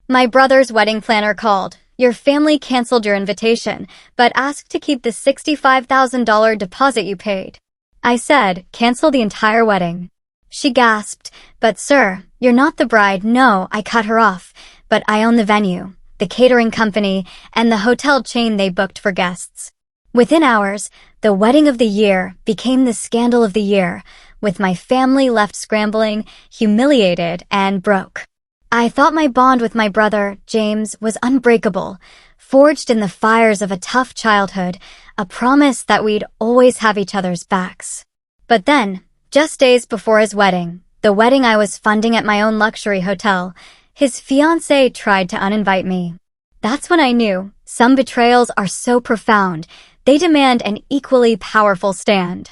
My brother's wedding planner called. Your family canceled your invitation, but asked to keep the $65,000 deposit you paid. I said, cancel the entire wedding. She gasped, but sir, you're not the bride. No, I cut her off, but I own the venue, the catering company, and the hotel chain they booked for guests. Within hours, the wedding of the year became the scandal of the year, with my family left scrambling, humiliated, and broke. I thought my bond with my brother, James, was unbreakable, forged in the fires of a tough childhood, a promise that we'd always have each other's backs. But then, just days before his wedding, the wedding I was funding at my own luxury hotel, his fiancée tried to uninvite me. That's when I knew, some betrayals are so profound, they demand an equally powerful stand.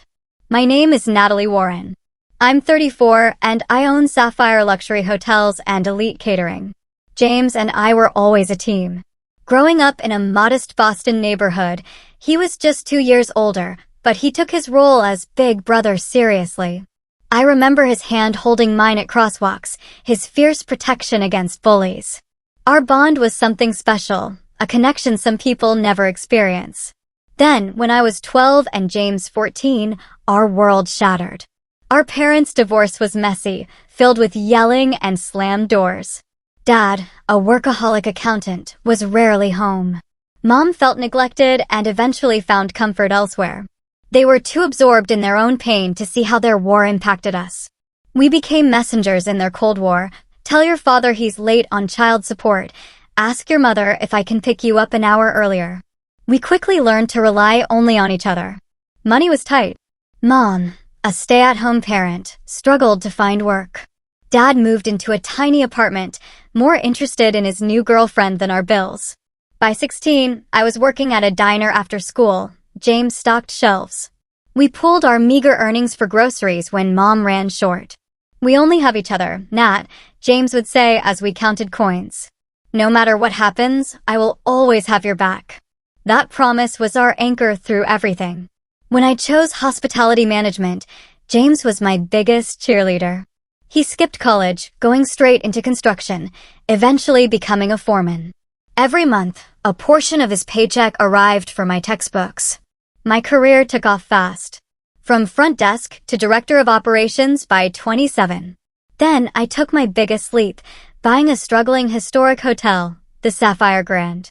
My name is Natalie Warren. I'm 34 and I own Sapphire Luxury Hotels and Elite Catering. James and I were always a team. Growing up in a modest Boston neighborhood, he was just 2 years older, but he took his role as big brother seriously. I remember his hand holding mine at crosswalks, his fierce protection against bullies. Our bond was something special, a connection some people never experience. Then, when I was 12 and James 14, our world shattered. Our parents' divorce was messy, filled with yelling and slammed doors. Dad, a workaholic accountant, was rarely home. Mom felt neglected and eventually found comfort elsewhere. They were too absorbed in their own pain to see how their war impacted us. We became messengers in their Cold War. Tell your father he's late on child support. Ask your mother if I can pick you up an hour earlier. We quickly learned to rely only on each other. Money was tight. Mom, a stay-at-home parent, struggled to find work. Dad moved into a tiny apartment, more interested in his new girlfriend than our bills. By 16, I was working at a diner after school. James stocked shelves. We pooled our meager earnings for groceries when Mom ran short. We only have each other, Nat, James would say as we counted coins. No matter what happens, I will always have your back. That promise was our anchor through everything. When I chose hospitality management, James was my biggest cheerleader. He skipped college, going straight into construction, eventually becoming a foreman. Every month, a portion of his paycheck arrived for my textbooks. My career took off fast. From front desk to director of operations by 27. Then I took my biggest leap, buying a struggling historic hotel, the Sapphire Grand.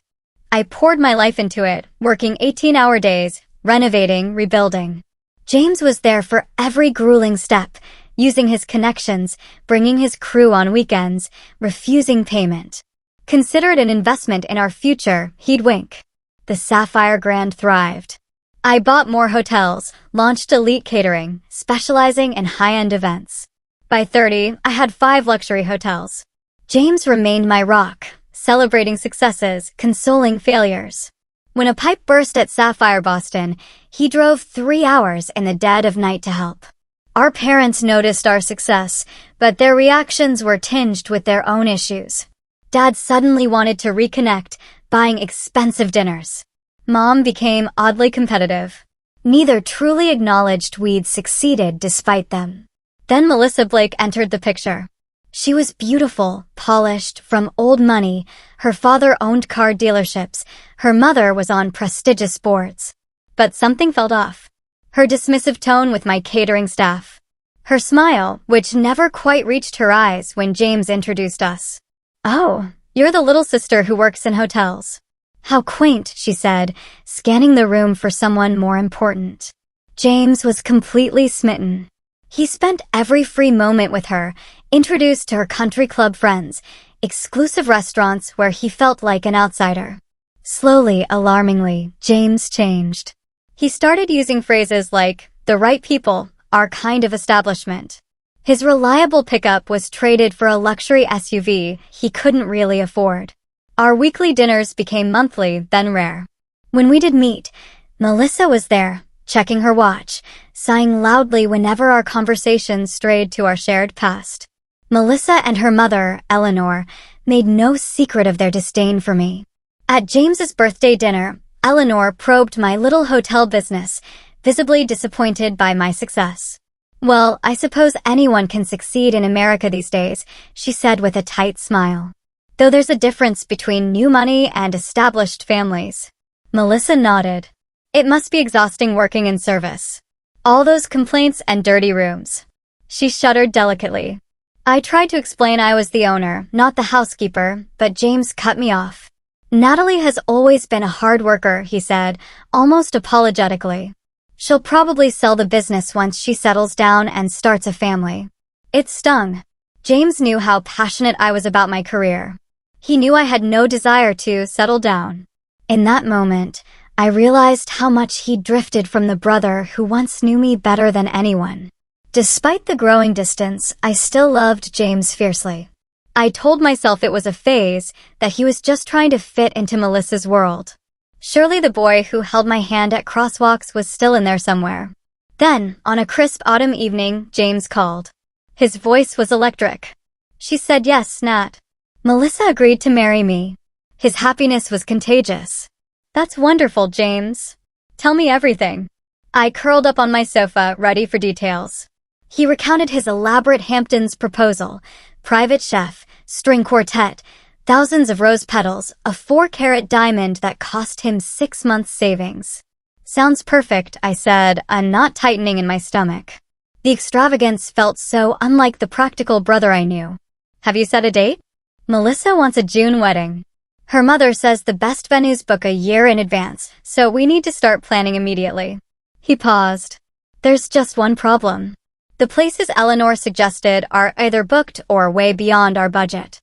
I poured my life into it, working 18-hour days, renovating, rebuilding. James was there for every grueling step, using his connections, bringing his crew on weekends, refusing payment. Consider it an investment in our future, he'd wink. The Sapphire Grand thrived. I bought more hotels, launched Elite Catering, specializing in high-end events. By 30, I had 5 luxury hotels. James remained my rock, celebrating successes, consoling failures. When a pipe burst at Sapphire Boston, he drove 3 hours in the dead of night to help. Our parents noticed our success, but their reactions were tinged with their own issues. Dad suddenly wanted to reconnect, buying expensive dinners. Mom became oddly competitive. Neither truly acknowledged we'd succeeded despite them. Then Melissa Blake entered the picture. She was beautiful, polished, from old money. Her father owned car dealerships. Her mother was on prestigious boards. But something felt off. Her dismissive tone with my catering staff. Her smile, which never quite reached her eyes when James introduced us. Oh, you're the little sister who works in hotels. How quaint, she said, scanning the room for someone more important. James was completely smitten. He spent every free moment with her, introduced to her country club friends, exclusive restaurants where he felt like an outsider. Slowly, alarmingly, James changed. He started using phrases like, the right people, our kind of establishment. His reliable pickup was traded for a luxury SUV he couldn't really afford. Our weekly dinners became monthly, then rare. When we did meet, Melissa was there, checking her watch, sighing loudly whenever our conversations strayed to our shared past. Melissa and her mother, Eleanor, made no secret of their disdain for me. At James's birthday dinner, Eleanor probed my little hotel business, visibly disappointed by my success. Well, I suppose anyone can succeed in America these days, she said with a tight smile. though there's a difference between new money and established families. Melissa nodded. It must be exhausting working in service. All those complaints and dirty rooms. She shuddered delicately. I tried to explain I was the owner, not the housekeeper, but James cut me off. Natalie has always been a hard worker, he said, almost apologetically. She'll probably sell the business once she settles down and starts a family. It stung. James knew how passionate I was about my career. He knew I had no desire to settle down. In that moment, I realized how much he'd drifted from the brother who once knew me better than anyone. Despite the growing distance, I still loved James fiercely. I told myself it was a phase, that he was just trying to fit into Melissa's world. Surely the boy who held my hand at crosswalks was still in there somewhere. Then, on a crisp autumn evening, James called. His voice was electric. She said yes, Nat. Melissa agreed to marry me. His happiness was contagious. That's wonderful, James. Tell me everything. I curled up on my sofa, ready for details. He recounted his elaborate Hamptons proposal, private chef, string quartet, thousands of rose petals, a 4-carat diamond that cost him 6 months' savings. Sounds perfect, I said, a knot tightening in my stomach. The extravagance felt so unlike the practical brother I knew. Have you set a date? Melissa wants a June wedding. Her mother says the best venues book a year in advance, so we need to start planning immediately. He paused. There's just one problem. The places Eleanor suggested are either booked or way beyond our budget.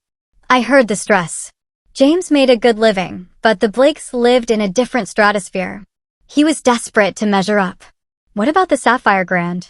I heard the stress. James made a good living, but the Blakes lived in a different stratosphere. He was desperate to measure up. What about the Sapphire Grand?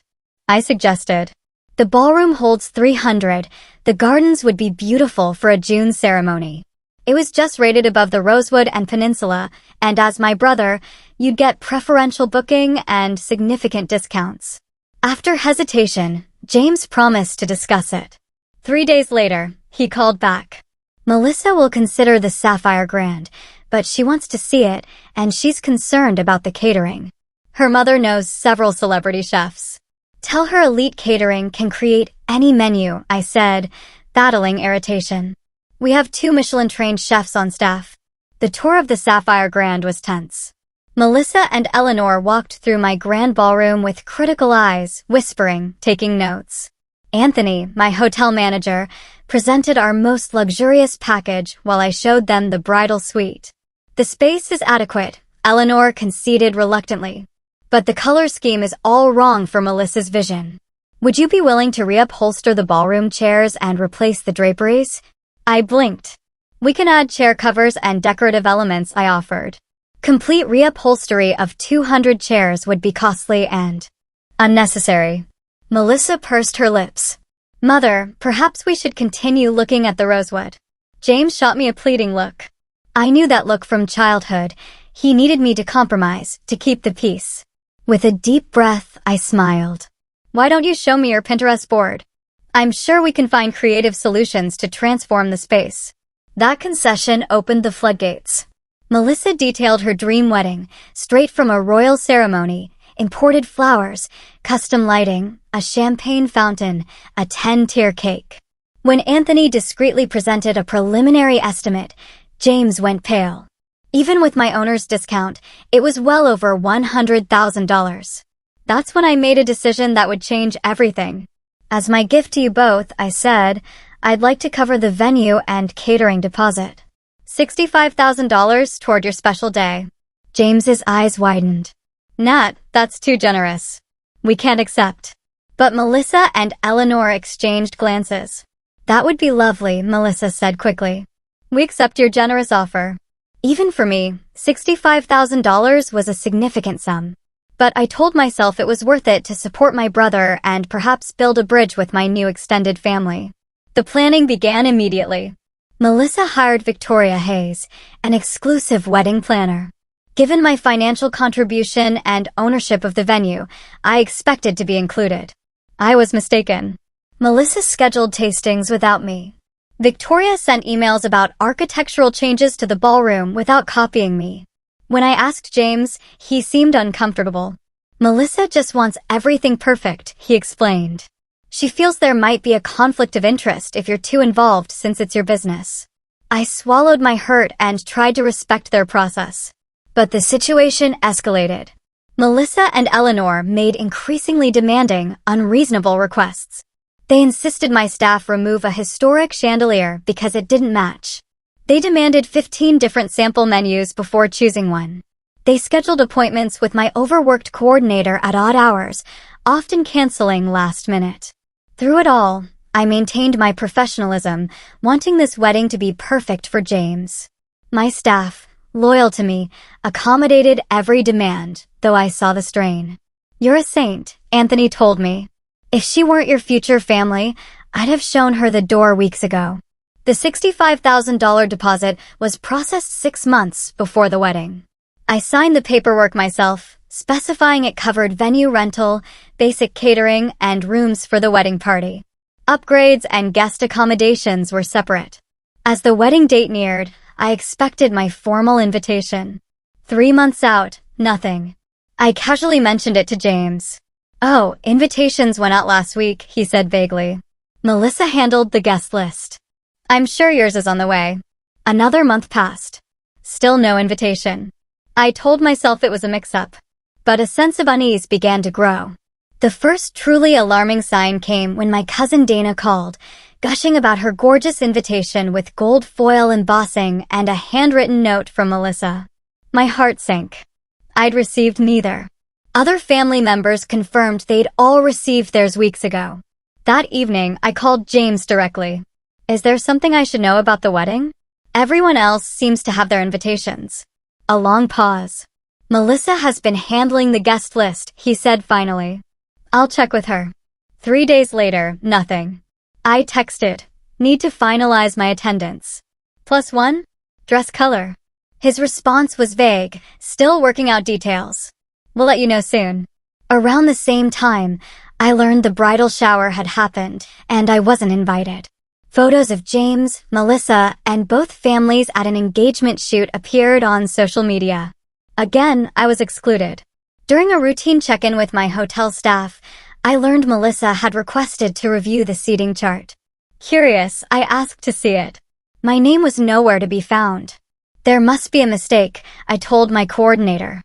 I suggested. The ballroom holds 300. The gardens would be beautiful for a June ceremony. It was just rated above the Rosewood and Peninsula, and as my brother, you'd get preferential booking and significant discounts. After hesitation, James promised to discuss it. 3 days later, he called back. Melissa will consider the Sapphire Grand, but she wants to see it, and she's concerned about the catering. Her mother knows several celebrity chefs. Tell her Elite Catering can create any menu, I said, battling irritation. We have 2 Michelin-trained chefs on staff. The tour of the Sapphire Grand was tense. Melissa and Eleanor walked through my grand ballroom with critical eyes, whispering, taking notes. Anthony, my hotel manager, presented our most luxurious package while I showed them the bridal suite. The space is adequate, Eleanor conceded reluctantly. But the color scheme is all wrong for Melissa's vision. Would you be willing to reupholster the ballroom chairs and replace the draperies? I blinked. We can add chair covers and decorative elements, I offered. Complete reupholstery of 200 chairs would be costly and unnecessary. Melissa pursed her lips. Mother, perhaps we should continue looking at the rosewood. James shot me a pleading look. I knew that look from childhood. He needed me to compromise, to keep the peace. With a deep breath, I smiled. Why don't you show me your Pinterest board? I'm sure we can find creative solutions to transform the space. That concession opened the floodgates. Melissa detailed her dream wedding, straight from a royal ceremony, imported flowers, custom lighting, a champagne fountain, a 10-tier cake. When Anthony discreetly presented a preliminary estimate, James went pale. Even with my owner's discount, it was well over $100,000. That's when I made a decision that would change everything. As my gift to you both, I said, I'd like to cover the venue and catering deposit. $65,000 toward your special day. James's eyes widened. Nat, that's too generous. We can't accept. But Melissa and Eleanor exchanged glances. That would be lovely, Melissa said quickly. We accept your generous offer. Even for me, $65,000 was a significant sum. But I told myself it was worth it to support my brother and perhaps build a bridge with my new extended family. The planning began immediately. Melissa hired Victoria Hayes, an exclusive wedding planner. Given my financial contribution and ownership of the venue, I expected to be included. I was mistaken. Melissa scheduled tastings without me. Victoria sent emails about architectural changes to the ballroom without copying me. When I asked James, he seemed uncomfortable. Melissa just wants everything perfect, he explained. She feels there might be a conflict of interest if you're too involved since it's your business. I swallowed my hurt and tried to respect their process. But the situation escalated. Melissa and Eleanor made increasingly demanding, unreasonable requests. They insisted my staff remove a historic chandelier because it didn't match. They demanded 15 different sample menus before choosing one. They scheduled appointments with my overworked coordinator at odd hours, often canceling last minute. Through it all, I maintained my professionalism, wanting this wedding to be perfect for James. My staff, loyal to me, accommodated every demand, though I saw the strain. "You're a saint," Anthony told me. "If she weren't your future family, I'd have shown her the door weeks ago." The $65,000 deposit was processed 6 months before the wedding. I signed the paperwork myself, specifying it covered venue rental, basic catering, and rooms for the wedding party. Upgrades and guest accommodations were separate. As the wedding date neared, I expected my formal invitation. 3 months out, nothing. I casually mentioned it to James. "Oh, invitations went out last week," he said vaguely. "Melissa handled the guest list. I'm sure yours is on the way." Another month passed. Still no invitation. I told myself it was a mix-up. But a sense of unease began to grow. The first truly alarming sign came when my cousin Dana called, gushing about her gorgeous invitation with gold foil embossing and a handwritten note from Melissa. My heart sank. I'd received neither. Other family members confirmed they'd all received theirs weeks ago. That evening, I called James directly. "Is there something I should know about the wedding? Everyone else seems to have their invitations." A long pause. "Melissa has been handling the guest list," he said finally. "I'll check with her." 3 days later, nothing. I texted, "Need to finalize my attendance. +1? Dress color." His response was vague, still working out details. "We'll let you know soon." Around the same time, I learned the bridal shower had happened, and I wasn't invited. Photos of James, Melissa, and both families at an engagement shoot appeared on social media. Again, I was excluded. During a routine check-in with my hotel staff, I learned Melissa had requested to review the seating chart. Curious, I asked to see it. My name was nowhere to be found. "There must be a mistake," I told my coordinator.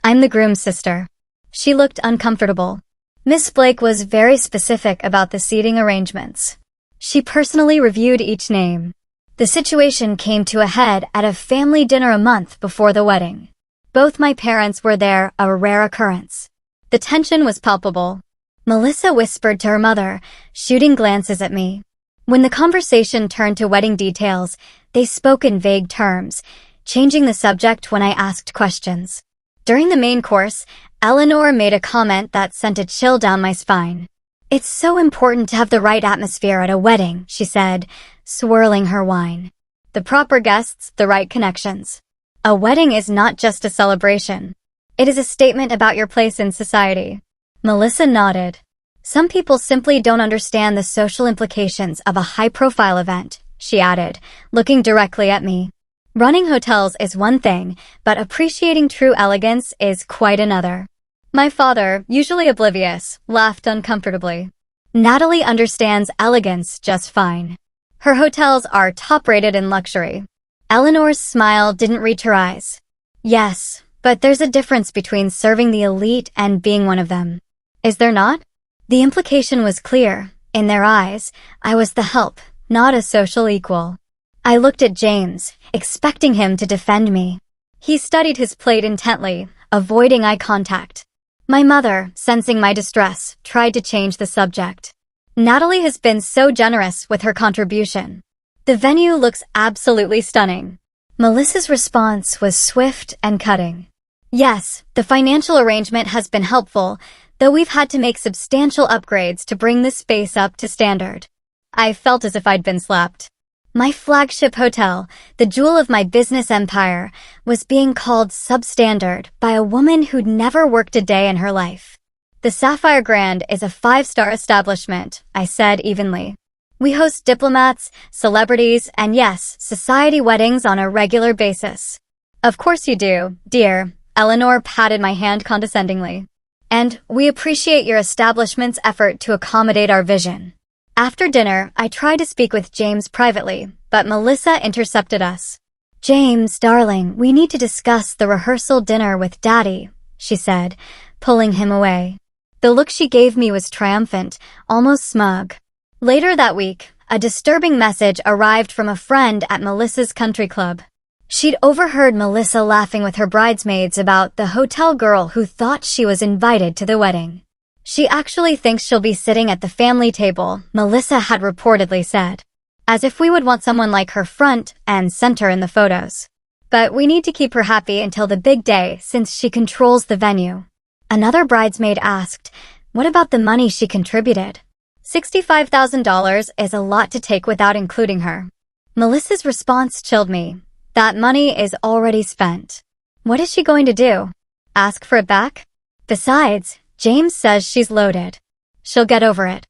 "I'm the groom's sister." She looked uncomfortable. Miss Blake was very specific about the seating arrangements. She personally reviewed each name. The situation came to a head at a family dinner a month before the wedding. Both my parents were there, a rare occurrence. The tension was palpable. Melissa whispered to her mother, shooting glances at me. When the conversation turned to wedding details, they spoke in vague terms, changing the subject when I asked questions. During the main course, Eleanor made a comment that sent a chill down my spine. "It's so important to have the right atmosphere at a wedding," she said, swirling her wine. "The proper guests, the right connections. A wedding is not just a celebration. It is a statement about your place in society." Melissa nodded. "Some people simply don't understand the social implications of a high-profile event," she added, looking directly at me. "Running hotels is one thing, but appreciating true elegance is quite another." My father, usually oblivious, laughed uncomfortably. "Natalie understands elegance just fine. Her hotels are top-rated in luxury." Eleanor's smile didn't reach her eyes. "Yes, but there's a difference between serving the elite and being one of them. Is there not?" The implication was clear. In their eyes, I was the help, not a social equal. I looked at James, expecting him to defend me. He studied his plate intently, avoiding eye contact. My mother, sensing my distress, tried to change the subject. "Natalie has been so generous with her contribution. The venue looks absolutely stunning." Melissa's response was swift and cutting. "Yes, the financial arrangement has been helpful, though we've had to make substantial upgrades to bring the space up to standard." I felt as if I'd been slapped. My flagship hotel, the jewel of my business empire, was being called substandard by a woman who'd never worked a day in her life. "The Sapphire Grand is a 5-star establishment," I said evenly. "We host diplomats, celebrities, and yes, society weddings on a regular basis." "Of course you do, dear," Eleanor patted my hand condescendingly. "And we appreciate your establishment's effort to accommodate our vision." After dinner, I tried to speak with James privately, but Melissa intercepted us. "James, darling, we need to discuss the rehearsal dinner with Daddy," she said, pulling him away. The look she gave me was triumphant, almost smug. Later that week, a disturbing message arrived from a friend at Melissa's country club. She'd overheard Melissa laughing with her bridesmaids about the hotel girl who thought she was invited to the wedding. "She actually thinks she'll be sitting at the family table," Melissa had reportedly said. "As if we would want someone like her front and center in the photos. But we need to keep her happy until the big day since she controls the venue." Another bridesmaid asked, "What about the money she contributed?" $65,000 is a lot to take without including her. Melissa's response chilled me. That money is already spent. What is she going to do? Ask for it back? Besides, James says she's loaded. She'll get over it.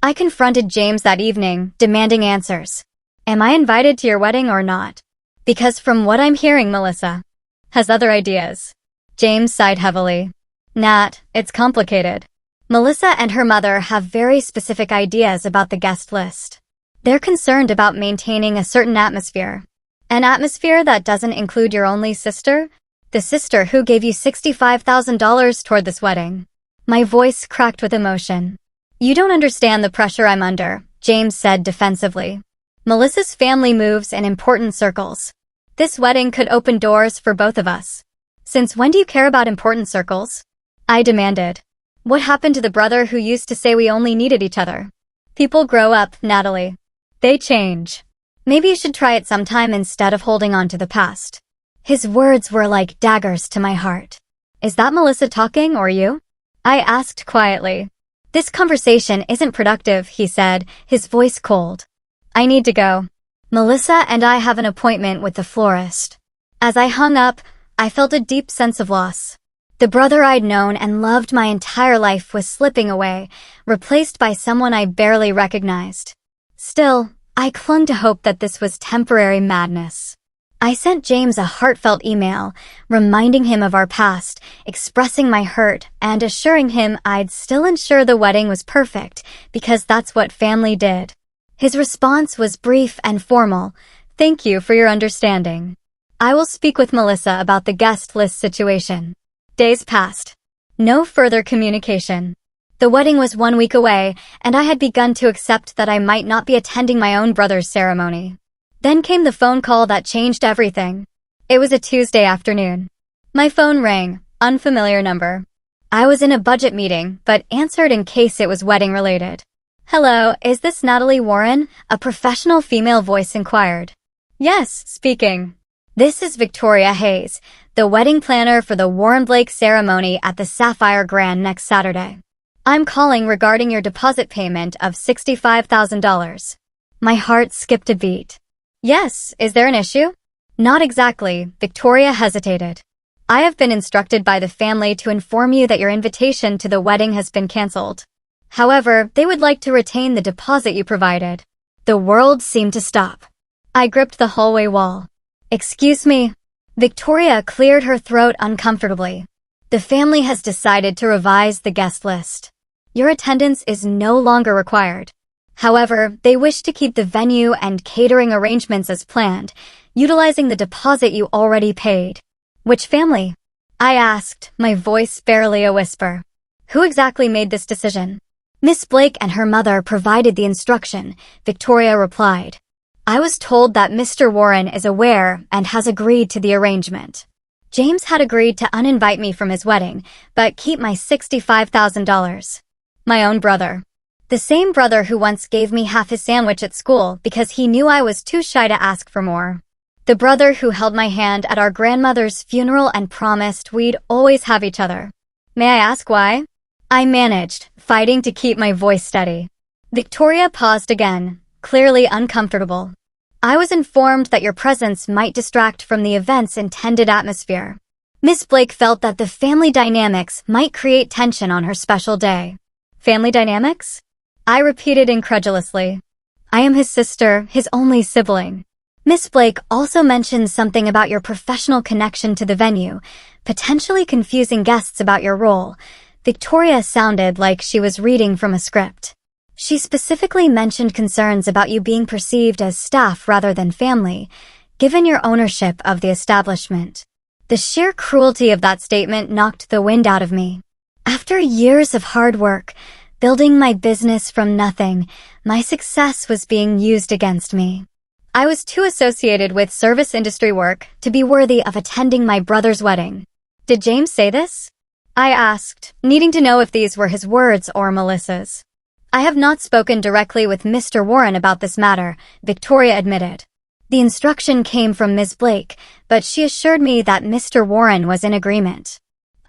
I confronted James that evening, demanding answers. "Am I invited to your wedding or not? Because from what I'm hearing, Melissa has other ideas." James sighed heavily. "Nat, it's complicated. Melissa and her mother have very specific ideas about the guest list. They're concerned about maintaining a certain atmosphere. An atmosphere that doesn't include your only sister? The sister who gave you $65,000 toward this wedding." My voice cracked with emotion. "You don't understand the pressure I'm under," James said defensively. "Melissa's family moves in important circles. This wedding could open doors for both of us." "Since when do you care about important circles?" I demanded. "What happened to the brother who used to say we only needed each other?" "People grow up, Natalie. They change. Maybe you should try it sometime instead of holding on to the past." His words were like daggers to my heart. "Is that Melissa talking or you?" I asked quietly. "This conversation isn't productive," he said, his voice cold. "I need to go. Melissa and I have an appointment with the florist." As I hung up, I felt a deep sense of loss. The brother I'd known and loved my entire life was slipping away, replaced by someone I barely recognized. Still, I clung to hope that this was temporary madness. I sent James a heartfelt email, reminding him of our past, expressing my hurt, and assuring him I'd still ensure the wedding was perfect, because that's what family did. His response was brief and formal. "Thank you for your understanding. I will speak with Melissa about the guest list situation." Days passed. No further communication. The wedding was 1 week away, and I had begun to accept that I might not be attending my own brother's ceremony. Then came the phone call that changed everything. It was a Tuesday afternoon. My phone rang, unfamiliar number. I was in a budget meeting, but answered in case it was wedding-related. "Hello, is this Natalie Warren?" a professional female voice inquired. "Yes, speaking." "This is Victoria Hayes, the wedding planner for the Warren Blake ceremony at the Sapphire Grand next Saturday. I'm calling regarding your deposit payment of $65,000. My heart skipped a beat. "Yes, is there an issue?" "Not exactly," Victoria hesitated. "I have been instructed by the family to inform you that your invitation to the wedding has been canceled. However, they would like to retain the deposit you provided." The world seemed to stop. I gripped the hallway wall. "Excuse me." Victoria cleared her throat uncomfortably. "The family has decided to revise the guest list. Your attendance is no longer required. However, they wish to keep the venue and catering arrangements as planned, utilizing the deposit you already paid." "Which family?" I asked, my voice barely a whisper. "Who exactly made this decision?" "Miss Blake and her mother provided the instruction," Victoria replied. "I was told that Mr. Warren is aware and has agreed to the arrangement. James had agreed to uninvite me from his wedding, but keep my $65,000. My own brother. The same brother who once gave me half his sandwich at school because he knew I was too shy to ask for more. The brother who held my hand at our grandmother's funeral and promised we'd always have each other. May I ask why?" I managed, fighting to keep my voice steady. Victoria paused again, clearly uncomfortable. "I was informed that your presence might distract from the event's intended atmosphere. Miss Blake felt that the family dynamics might create tension on her special day." "Family dynamics?" I repeated incredulously. "I am his sister, his only sibling. Miss Blake also mentioned something about your professional connection to the venue, potentially confusing guests about your role." Victoria sounded like she was reading from a script. She specifically mentioned concerns about you being perceived as staff rather than family, given your ownership of the establishment. The sheer cruelty of that statement knocked the wind out of me. After years of hard work, building my business from nothing, my success was being used against me. I was too associated with service industry work to be worthy of attending my brother's wedding. Did James say this? I asked, needing to know if these were his words or Melissa's. I have not spoken directly with Mr. Warren about this matter, Victoria admitted. The instruction came from Ms. Blake, but she assured me that Mr. Warren was in agreement.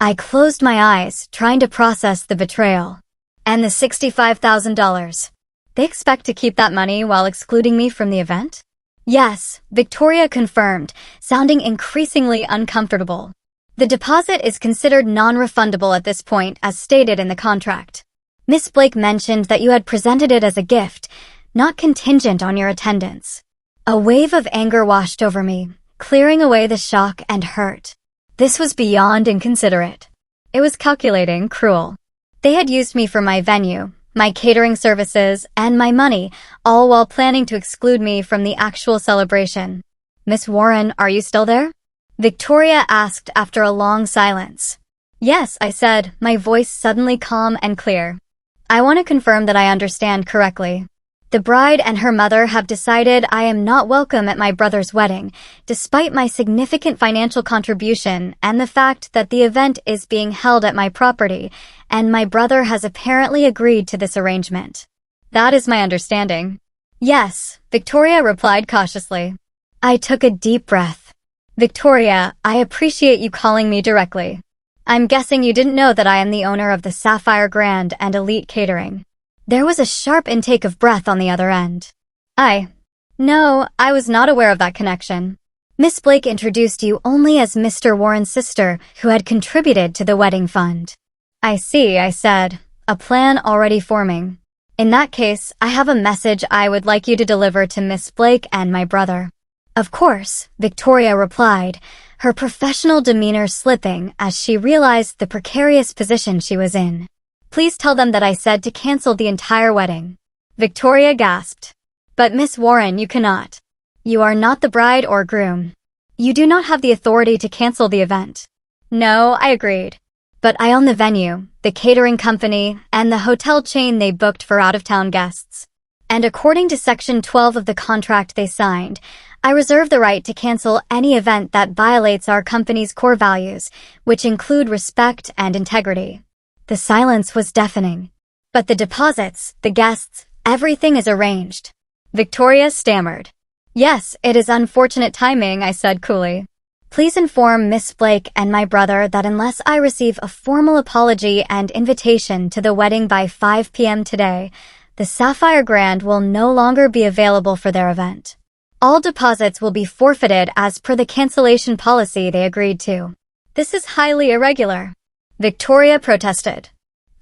I closed my eyes, trying to process the betrayal. And the $65,000. They expect to keep that money while excluding me from the event? Yes, Victoria confirmed, sounding increasingly uncomfortable. The deposit is considered non-refundable at this point, as stated in the contract. Miss Blake mentioned that you had presented it as a gift, not contingent on your attendance. A wave of anger washed over me, clearing away the shock and hurt. This was beyond inconsiderate. It was calculating, cruel. They had used me for my venue, my catering services, and my money, all while planning to exclude me from the actual celebration. Miss Warren, are you still there? Victoria asked after a long silence. Yes, I said, my voice suddenly calm and clear. I want to confirm that I understand correctly. The bride and her mother have decided I am not welcome at my brother's wedding, despite my significant financial contribution and the fact that the event is being held at my property, and my brother has apparently agreed to this arrangement. That is my understanding. Yes, Victoria replied cautiously. I took a deep breath. Victoria, I appreciate you calling me directly. I'm guessing you didn't know that I am the owner of the Sapphire Grand and Elite Catering. There was a sharp intake of breath on the other end. No, I was not aware of that connection. Miss Blake introduced you only as Mr. Warren's sister who had contributed to the wedding fund. I see, I said, a plan already forming. In that case, I have a message I would like you to deliver to Miss Blake and my brother. Of course, Victoria replied, her professional demeanor slipping as she realized the precarious position she was in. Please tell them that I said to cancel the entire wedding. Victoria gasped. But Miss Warren, you cannot. You are not the bride or groom. You do not have the authority to cancel the event. No, I agreed. But I own the venue, the catering company, and the hotel chain they booked for out-of-town guests. And according to Section 12 of the contract they signed, I reserve the right to cancel any event that violates our company's core values, which include respect and integrity. The silence was deafening. But the deposits, the guests, everything is arranged. Victoria stammered. Yes, it is unfortunate timing, I said coolly. Please inform Miss Blake and my brother that unless I receive a formal apology and invitation to the wedding by 5 p.m. today, the Sapphire Grand will no longer be available for their event. All deposits will be forfeited as per the cancellation policy they agreed to. This is highly irregular. Victoria protested.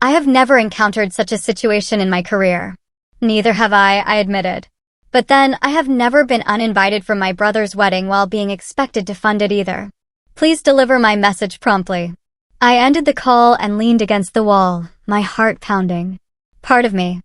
I have never encountered such a situation in my career. Neither have I admitted. But then, I have never been uninvited from my brother's wedding while being expected to fund it either. Please deliver my message promptly. I ended the call and leaned against the wall, my heart pounding. Part of me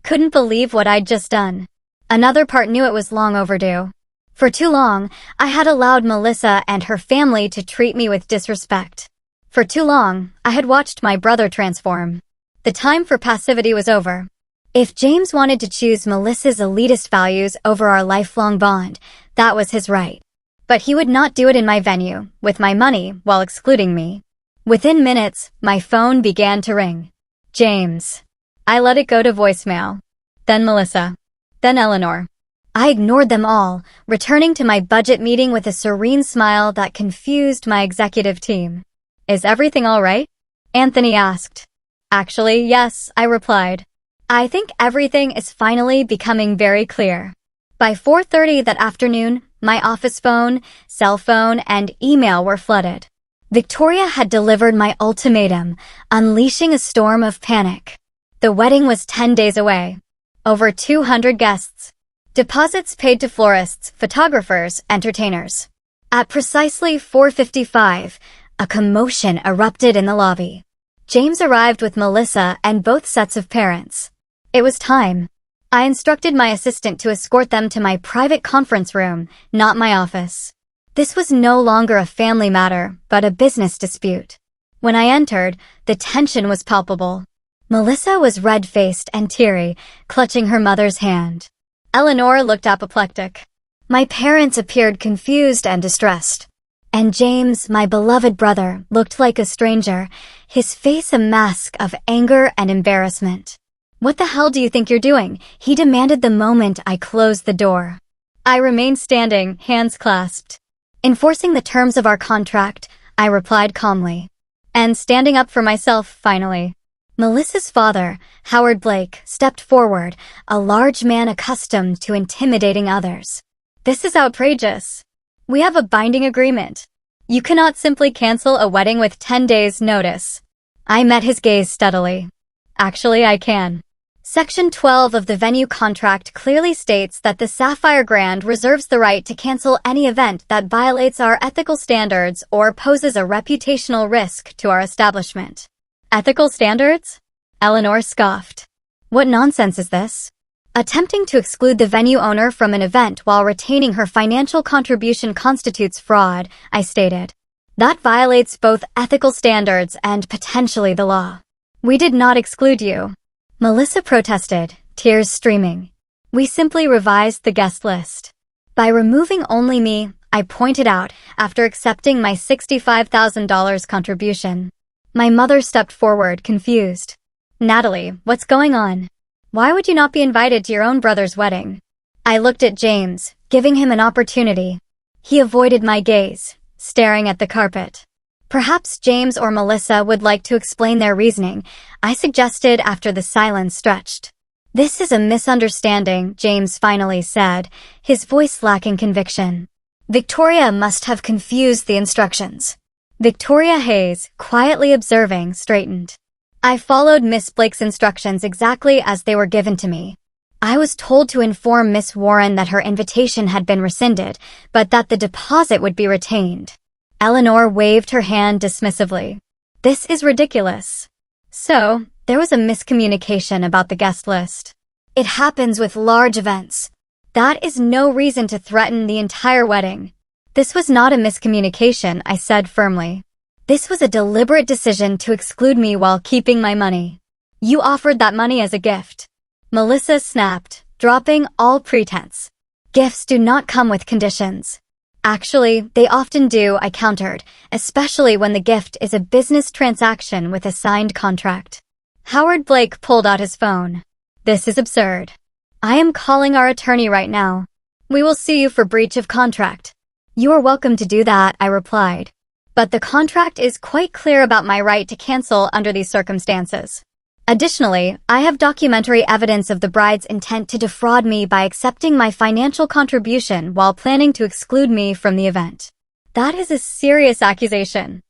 couldn't believe what I'd just done. Another part knew it was long overdue. For too long, I had allowed Melissa and her family to treat me with disrespect. For too long, I had watched my brother transform. The time for passivity was over. If James wanted to choose Melissa's elitist values over our lifelong bond, that was his right. But he would not do it in my venue, with my money, while excluding me. Within minutes, my phone began to ring. James. I let it go to voicemail. Then Melissa. Then Eleanor. I ignored them all, returning to my budget meeting with a serene smile that confused my executive team. Is everything all right? Anthony asked. Actually, yes, I replied. I think everything is finally becoming very clear. By 4:30 that afternoon, my office phone, cell phone, and email were flooded. Victoria had delivered my ultimatum, unleashing a storm of panic. The wedding was 10 days away. Over 200 guests. Deposits paid to florists, photographers, entertainers. At precisely 4:55, a commotion erupted in the lobby. James arrived with Melissa and both sets of parents. It was time. I instructed my assistant to escort them to my private conference room, not my office. This was no longer a family matter, but a business dispute. When I entered, the tension was palpable. Melissa was red-faced and teary, clutching her mother's hand. Eleanor looked apoplectic. My parents appeared confused and distressed. And James, my beloved brother, looked like a stranger, his face a mask of anger and embarrassment. "What the hell do you think you're doing?" he demanded the moment I closed the door. I remained standing, hands clasped. Enforcing the terms of our contract, I replied calmly. And standing up for myself, finally. Melissa's father, Howard Blake, stepped forward, a large man accustomed to intimidating others. "This is outrageous. We have a binding agreement. You cannot simply cancel a wedding with 10 days' notice." I met his gaze steadily. "Actually, I can. Section 12 of the venue contract clearly states that the Sapphire Grand reserves the right to cancel any event that violates our ethical standards or poses a reputational risk to our establishment." "Ethical standards?" Eleanor scoffed. "What nonsense is this?" "Attempting to exclude the venue owner from an event while retaining her financial contribution constitutes fraud," I stated. "That violates both ethical standards and potentially the law." "We did not exclude you," Melissa protested, tears streaming. "We simply revised the guest list. By removing only me," I pointed out, after accepting my $65,000 contribution. My mother stepped forward, confused. "Natalie, what's going on? Why would you not be invited to your own brother's wedding?" I looked at James, giving him an opportunity. He avoided my gaze, staring at the carpet. "Perhaps James or Melissa would like to explain their reasoning," I suggested after the silence stretched. "This is a misunderstanding," James finally said, his voice lacking conviction. "Victoria must have confused the instructions." Victoria Hayes, quietly observing, straightened. I followed Miss Blake's instructions exactly as they were given to me. I was told to inform Miss Warren that her invitation had been rescinded, but that the deposit would be retained. Eleanor waved her hand dismissively. "This is ridiculous." So, there was a miscommunication about the guest list. It happens with large events. That is no reason to threaten the entire wedding. "This was not a miscommunication," I said firmly. "This was a deliberate decision to exclude me while keeping my money. You offered that money as a gift." Melissa snapped, dropping all pretense. "Gifts do not come with conditions." "Actually, they often do," I countered, "especially when the gift is a business transaction with a signed contract." Howard Blake pulled out his phone. "This is absurd. I am calling our attorney right now. We will sue you for breach of contract." "You are welcome to do that," I replied. "But the contract is quite clear about my right to cancel under these circumstances. Additionally, I have documentary evidence of the bride's intent to defraud me by accepting my financial contribution while planning to exclude me from the event." "That is a serious accusation,"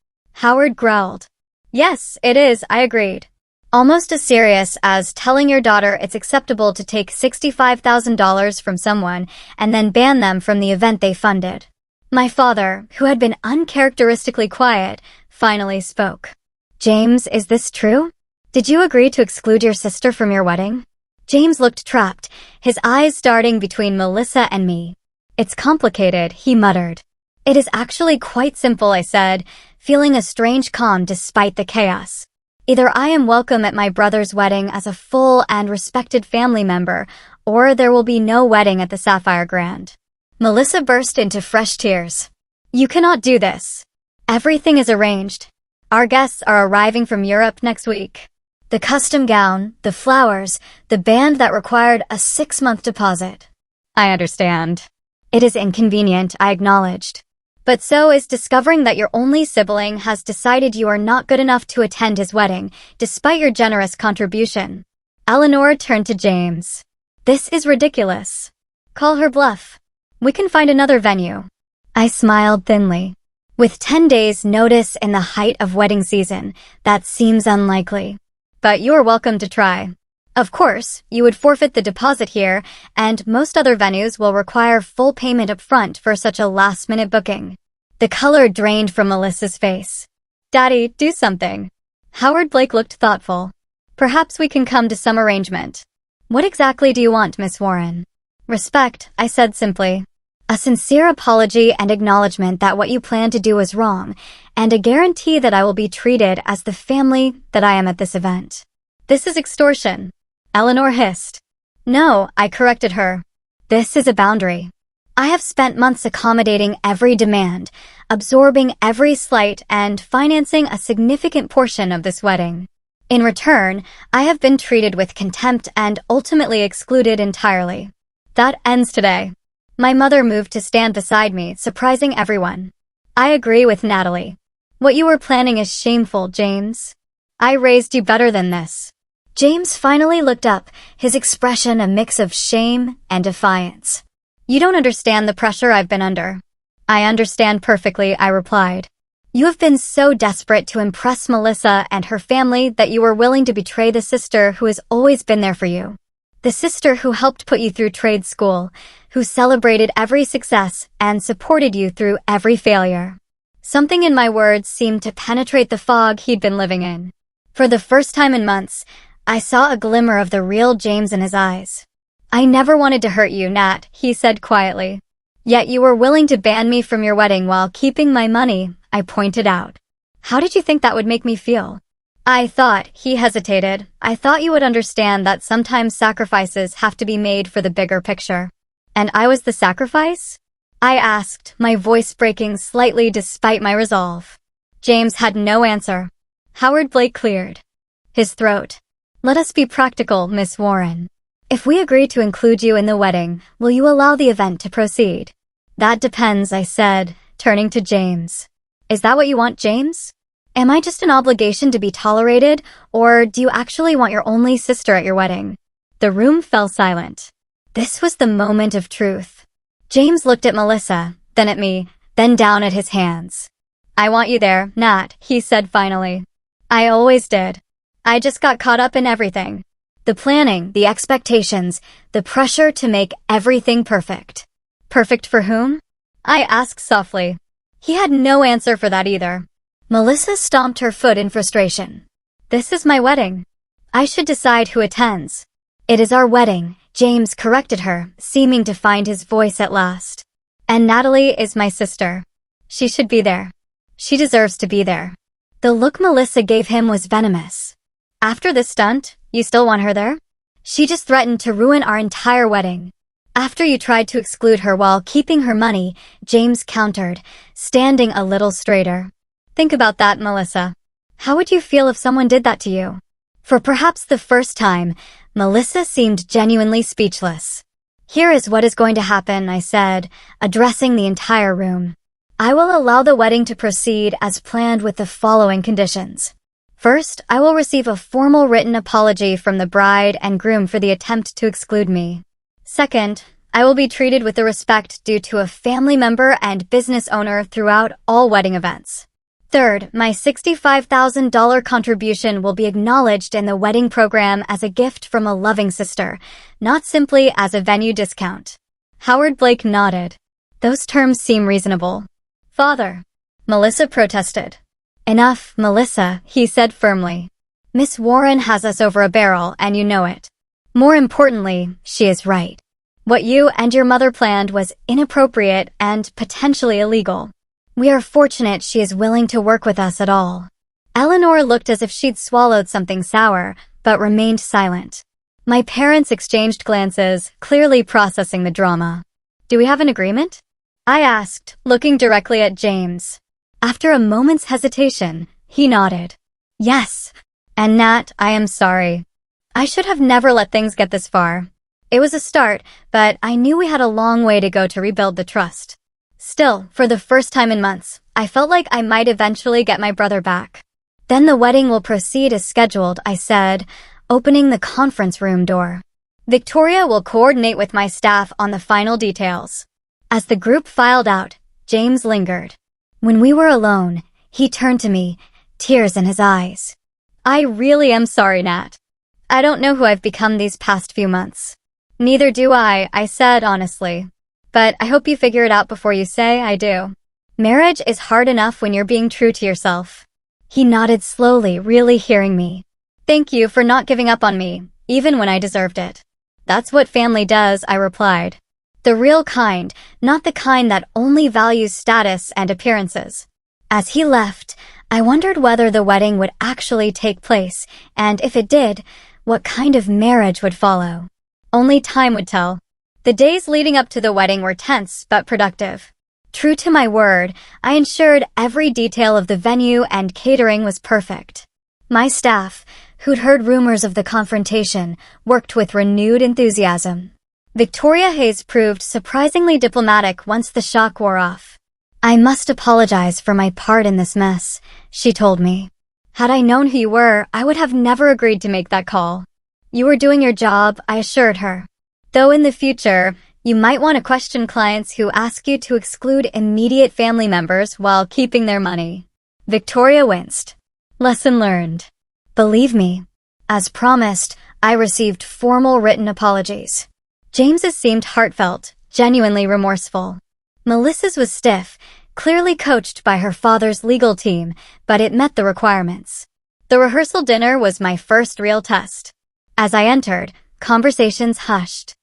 Howard growled. "Yes, it is," I agreed. "Almost as serious as telling your daughter it's acceptable to take $65,000 from someone and then ban them from the event they funded." My father, who had been uncharacteristically quiet, finally spoke. "James, is this true? Did you agree to exclude your sister from your wedding?" James looked trapped, his eyes darting between Melissa and me. "It's complicated," he muttered. "It is actually quite simple," I said, feeling a strange calm despite the chaos. "Either I am welcome at my brother's wedding as a full and respected family member, or there will be no wedding at the Sapphire Grand." Melissa burst into fresh tears. "You cannot do this. Everything is arranged. Our guests are arriving from Europe next week. The custom gown, the flowers, the band that required a 6-month deposit." "I understand." "It is inconvenient," I acknowledged. "But so is discovering that your only sibling has decided you are not good enough to attend his wedding, despite your generous contribution." Eleanor turned to James. "This is ridiculous. Call her bluff. We can find another venue." I smiled thinly. With 10 days' notice in the height of wedding season, that seems unlikely. But you're welcome to try. Of course, you would forfeit the deposit here, and most other venues will require full payment up front for such a last-minute booking. The color drained from Melissa's face. "Daddy, do something." Howard Blake looked thoughtful. "Perhaps we can come to some arrangement." What exactly do you want, Miss Warren? Respect, I said simply. A sincere apology and acknowledgement that what you plan to do is wrong, and a guarantee that I will be treated as the family that I am at this event. This is extortion. Eleanor hissed. No, I corrected her. This is a boundary. I have spent months accommodating every demand, absorbing every slight, and financing a significant portion of this wedding. In return, I have been treated with contempt and ultimately excluded entirely. That ends today. My mother moved to stand beside me, surprising everyone. I agree with Natalie. What you were planning is shameful, James. I raised you better than this. James finally looked up, his expression a mix of shame and defiance. You don't understand the pressure I've been under. I understand perfectly, I replied. You have been so desperate to impress Melissa and her family that you were willing to betray the sister who has always been there for you. The sister who helped put you through trade school, who celebrated every success and supported you through every failure. Something in my words seemed to penetrate the fog he'd been living in. For the first time in months, I saw a glimmer of the real James in his eyes. I never wanted to hurt you, Nat, he said quietly. Yet you were willing to ban me from your wedding while keeping my money, I pointed out. How did you think that would make me feel? He hesitated. I thought you would understand that sometimes sacrifices have to be made for the bigger picture. And I was the sacrifice? I asked, my voice breaking slightly despite my resolve. James had no answer. Howard Blake cleared his throat. Let us be practical, Miss Warren. If we agree to include you in the wedding, will you allow the event to proceed? That depends, I said, turning to James. Is that what you want, James? Am I just an obligation to be tolerated, or do you actually want your only sister at your wedding? The room fell silent. This was the moment of truth. James looked at Melissa, then at me, then down at his hands. I want you there, Nat, he said finally. I always did. I just got caught up in everything. The planning, the expectations, the pressure to make everything perfect. Perfect for whom? I asked softly. He had no answer for that either. Melissa stomped her foot in frustration. This is my wedding. I should decide who attends. It is our wedding, James corrected her, seeming to find his voice at last. And Natalie is my sister. She should be there. She deserves to be there. The look Melissa gave him was venomous. After this stunt, you still want her there? She just threatened to ruin our entire wedding. After you tried to exclude her while keeping her money, James countered, standing a little straighter. Think about that, Melissa. How would you feel if someone did that to you? For perhaps the first time, Melissa seemed genuinely speechless. Here is what is going to happen, I said, addressing the entire room. I will allow the wedding to proceed as planned with the following conditions. First, I will receive a formal written apology from the bride and groom for the attempt to exclude me. Second, I will be treated with the respect due to a family member and business owner throughout all wedding events. Third, my $65,000 contribution will be acknowledged in the wedding program as a gift from a loving sister, not simply as a venue discount. Howard Blake nodded. Those terms seem reasonable. Father, Melissa protested. Enough, Melissa, he said firmly. Miss Warren has us over a barrel, and you know it. More importantly, she is right. What you and your mother planned was inappropriate and potentially illegal. We are fortunate she is willing to work with us at all. Eleanor looked as if she'd swallowed something sour, but remained silent. My parents exchanged glances, clearly processing the drama. Do we have an agreement? I asked, looking directly at James. After a moment's hesitation, he nodded. Yes. And Nat, I am sorry. I should have never let things get this far. It was a start, but I knew we had a long way to go to rebuild the trust. Still, for the first time in months, I felt like I might eventually get my brother back. Then the wedding will proceed as scheduled, I said, opening the conference room door. Victoria will coordinate with my staff on the final details. As the group filed out, James lingered. When we were alone, he turned to me, tears in his eyes. I really am sorry, Nat. I don't know who I've become these past few months. Neither do I said honestly. But I hope you figure it out before you say I do. Marriage is hard enough when you're being true to yourself. He nodded slowly, really hearing me. Thank you for not giving up on me, even when I deserved it. That's what family does, I replied. The real kind, not the kind that only values status and appearances. As he left, I wondered whether the wedding would actually take place, and if it did, what kind of marriage would follow. Only time would tell. The days leading up to the wedding were tense but productive. True to my word, I ensured every detail of the venue and catering was perfect. My staff, who'd heard rumors of the confrontation, worked with renewed enthusiasm. Victoria Hayes proved surprisingly diplomatic once the shock wore off. I must apologize for my part in this mess, she told me. Had I known who you were, I would have never agreed to make that call. You were doing your job, I assured her. Though in the future, you might want to question clients who ask you to exclude immediate family members while keeping their money. Victoria winced. Lesson learned. Believe me, as promised, I received formal written apologies. James's seemed heartfelt, genuinely remorseful. Melissa's was stiff, clearly coached by her father's legal team, but it met the requirements. The rehearsal dinner was my first real test. As I entered, conversations hushed.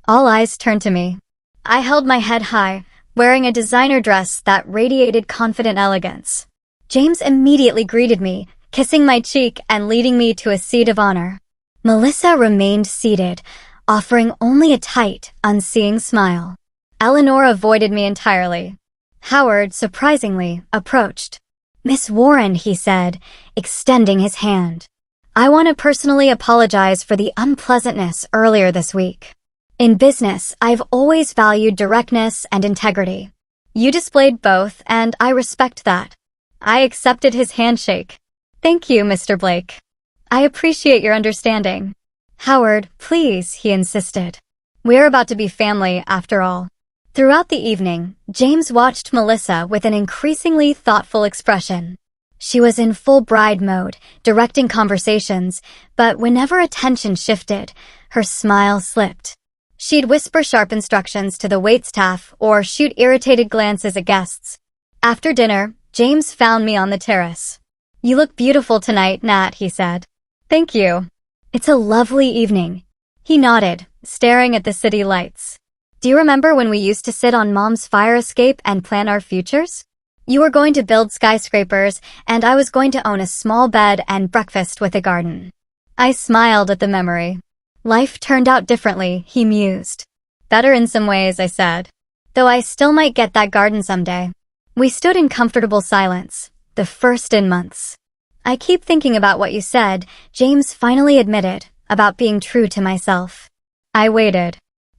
All eyes turned to me. I held my head high, wearing a designer dress that radiated confident elegance. James immediately greeted me, kissing my cheek and leading me to a seat of honor. Melissa remained seated, offering only a tight, unseeing smile. Eleanor avoided me entirely. Howard, surprisingly, approached. Miss Warren, he said, extending his hand. I want to personally apologize for the unpleasantness earlier this week. In business, I've always valued directness and integrity. You displayed both, and I respect that. I accepted his handshake. Thank you, Mr. Blake. I appreciate your understanding. Howard, please, he insisted. We're about to be family, after all. Throughout the evening, James watched Melissa with an increasingly thoughtful expression. She was in full bride mode, directing conversations, but whenever attention shifted, her smile slipped. She'd whisper sharp instructions to the waitstaff or shoot irritated glances at guests. After dinner, James found me on the terrace. You look beautiful tonight, Nat, he said. Thank you. It's a lovely evening. He nodded, staring at the city lights. Do you remember when we used to sit on Mom's fire escape and plan our futures? You were going to build skyscrapers, and I was going to own a small bed and breakfast with a garden. I smiled at the memory. Life turned out differently, he mused. Better in some ways, I said. Though I still might get that garden someday. We stood in comfortable silence, the first in months. I keep thinking about what you said, James finally admitted, about being true to myself. I waited.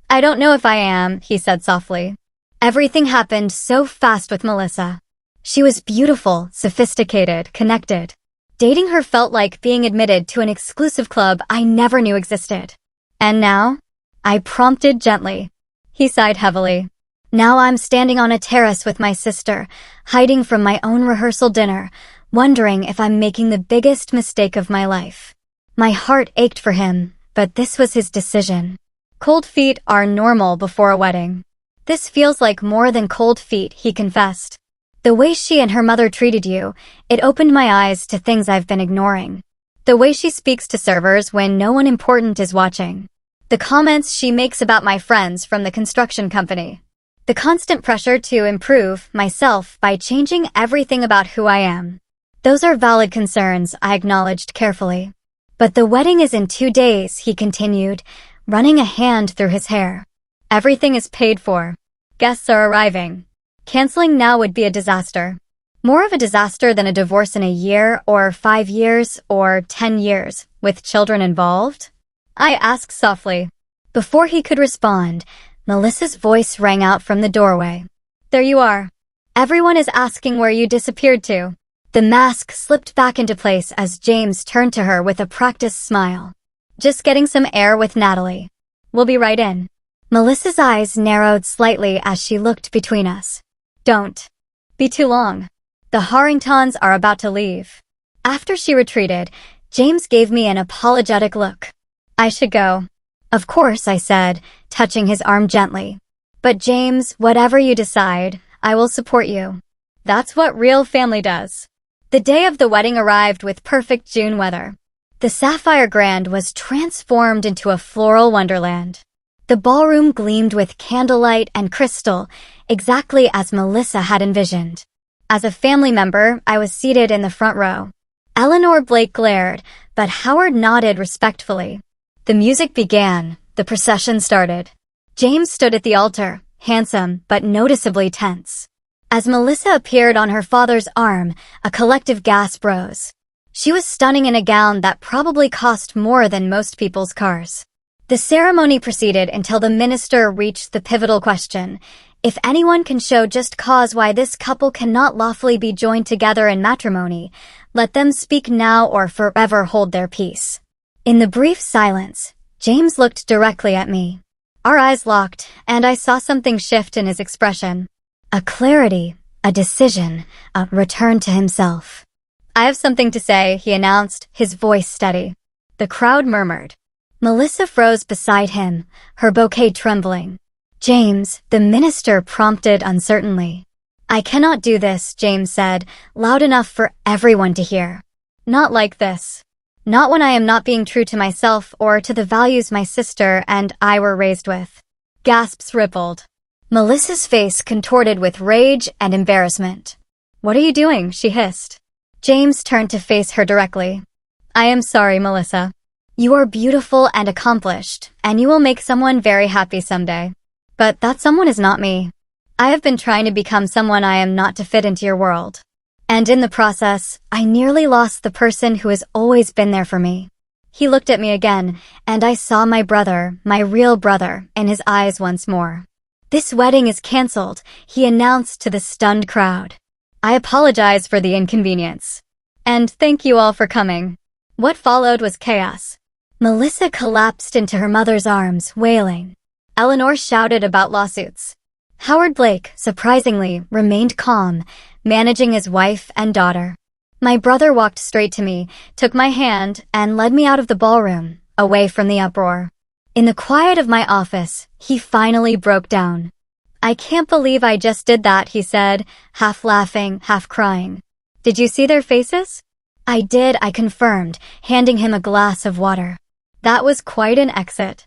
I don't know if I am, he said softly. Everything happened so fast with Melissa. She was beautiful, sophisticated, connected. Dating her felt like being admitted to an exclusive club I never knew existed. And now? I prompted gently. He sighed heavily. Now I'm standing on a terrace with my sister, hiding from my own rehearsal dinner, wondering if I'm making the biggest mistake of my life. My heart ached for him, but this was his decision. Cold feet are normal before a wedding. This feels like more than cold feet, he confessed. The way she and her mother treated you, it opened my eyes to things I've been ignoring. The way she speaks to servers when no one important is watching. The comments she makes about my friends from the construction company. The constant pressure to improve myself by changing everything about who I am. Those are valid concerns, I acknowledged carefully. But the wedding is in 2 days, he continued, running a hand through his hair. Everything is paid for. Guests are arriving. Canceling now would be a disaster. More of a disaster than a divorce in a year, or 5 years, or 10 years, with children involved? I asked softly. Before he could respond, Melissa's voice rang out from the doorway. There you are. Everyone is asking where you disappeared to. The mask slipped back into place as James turned to her with a practiced smile. Just getting some air with Natalie. We'll be right in. Melissa's eyes narrowed slightly as she looked between us. Don't be too long. The Harringtons are about to leave. After she retreated, James gave me an apologetic look. I should go. Of course, I said, touching his arm gently. But James, whatever you decide, I will support you. That's what real family does. The day of the wedding arrived with perfect June weather. The Sapphire Grand was transformed into a floral wonderland. The ballroom gleamed with candlelight and crystal, exactly as Melissa had envisioned. As a family member, I was seated in the front row. Eleanor Blake glared, but Howard nodded respectfully. The music began. The procession started. James stood at the altar, handsome but noticeably tense. As Melissa appeared on her father's arm, a collective gasp rose. She was stunning in a gown that probably cost more than most people's cars. The ceremony proceeded until the minister reached the pivotal question: if anyone can show just cause why this couple cannot lawfully be joined together in matrimony, let them speak now or forever hold their peace. In the brief silence, James looked directly at me. Our eyes locked, and I saw something shift in his expression. A clarity, a decision, a return to himself. I have something to say, he announced, his voice steady. The crowd murmured. Melissa froze beside him, her bouquet trembling. James, the minister prompted uncertainly. I cannot do this, James said, loud enough for everyone to hear. Not like this. Not when I am not being true to myself or to the values my sister and I were raised with. Gasps rippled. Melissa's face contorted with rage and embarrassment. What are you doing? She hissed. James turned to face her directly. I am sorry, Melissa. You are beautiful and accomplished, and you will make someone very happy someday. But that someone is not me. I have been trying to become someone I am not to fit into your world. And in the process, I nearly lost the person who has always been there for me. He looked at me again, and I saw my brother, my real brother, in his eyes once more. This wedding is cancelled, he announced to the stunned crowd. I apologize for the inconvenience. And thank you all for coming. What followed was chaos. Melissa collapsed into her mother's arms, wailing. Eleanor shouted about lawsuits. Howard Blake, surprisingly, remained calm, managing his wife and daughter. My brother walked straight to me, took my hand, and led me out of the ballroom, away from the uproar. In the quiet of my office, he finally broke down. I can't believe I just did that, he said, half laughing, half crying. Did you see their faces? I did, I confirmed, handing him a glass of water. That was quite an exit.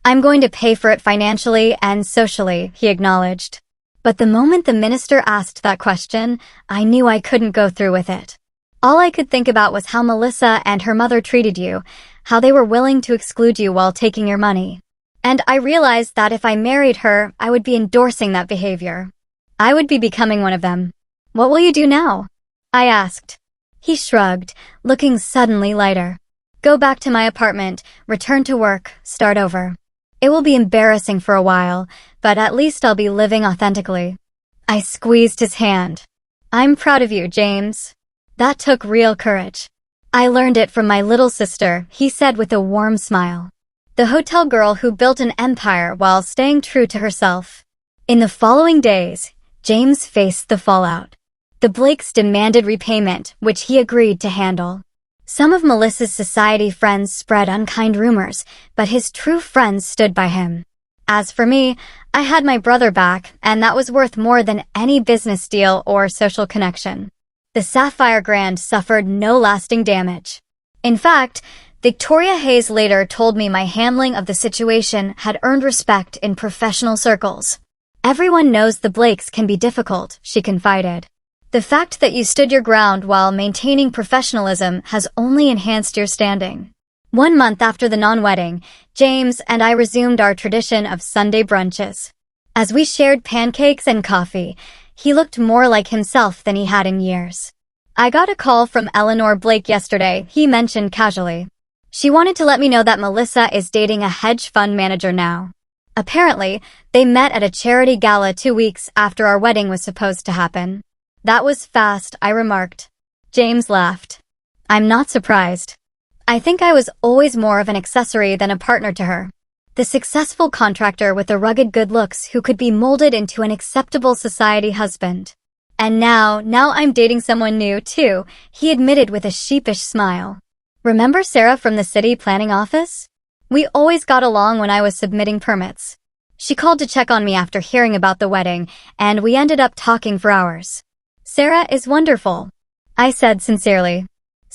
I'm going to pay for it financially and socially, he acknowledged. But the moment the minister asked that question, I knew I couldn't go through with it. All I could think about was how Melissa and her mother treated you, how they were willing to exclude you while taking your money. And I realized that if I married her, I would be endorsing that behavior. I would be becoming one of them. What will you do now? I asked. He shrugged, looking suddenly lighter. Go back to my apartment, return to work, start over. It will be embarrassing for a while, but at least I'll be living authentically. I squeezed his hand. I'm proud of you, James. That took real courage. I learned it from my little sister, he said with a warm smile. The hotel girl who built an empire while staying true to herself. In the following days, James faced the fallout. The Blakes demanded repayment, which he agreed to handle. Some of Melissa's society friends spread unkind rumors, but his true friends stood by him. As for me, I had my brother back, and that was worth more than any business deal or social connection. The Sapphire Grand suffered no lasting damage. In fact, Victoria Hayes later told me my handling of the situation had earned respect in professional circles. Everyone knows the Blakes can be difficult, she confided. The fact that you stood your ground while maintaining professionalism has only enhanced your standing. 1 month after the non-wedding, James and I resumed our tradition of Sunday brunches. As we shared pancakes and coffee, he looked more like himself than he had in years. I got a call from Eleanor Blake yesterday, he mentioned casually. She wanted to let me know that Melissa is dating a hedge fund manager now. Apparently, they met at a charity gala 2 weeks after our wedding was supposed to happen. That was fast, I remarked. James laughed. I'm not surprised. I think I was always more of an accessory than a partner to her. The successful contractor with the rugged good looks who could be molded into an acceptable society husband. And now I'm dating someone new, too, he admitted with a sheepish smile. Remember Sarah from the city planning office? We always got along when I was submitting permits. She called to check on me after hearing about the wedding, and we ended up talking for hours. Sarah is wonderful, I said sincerely.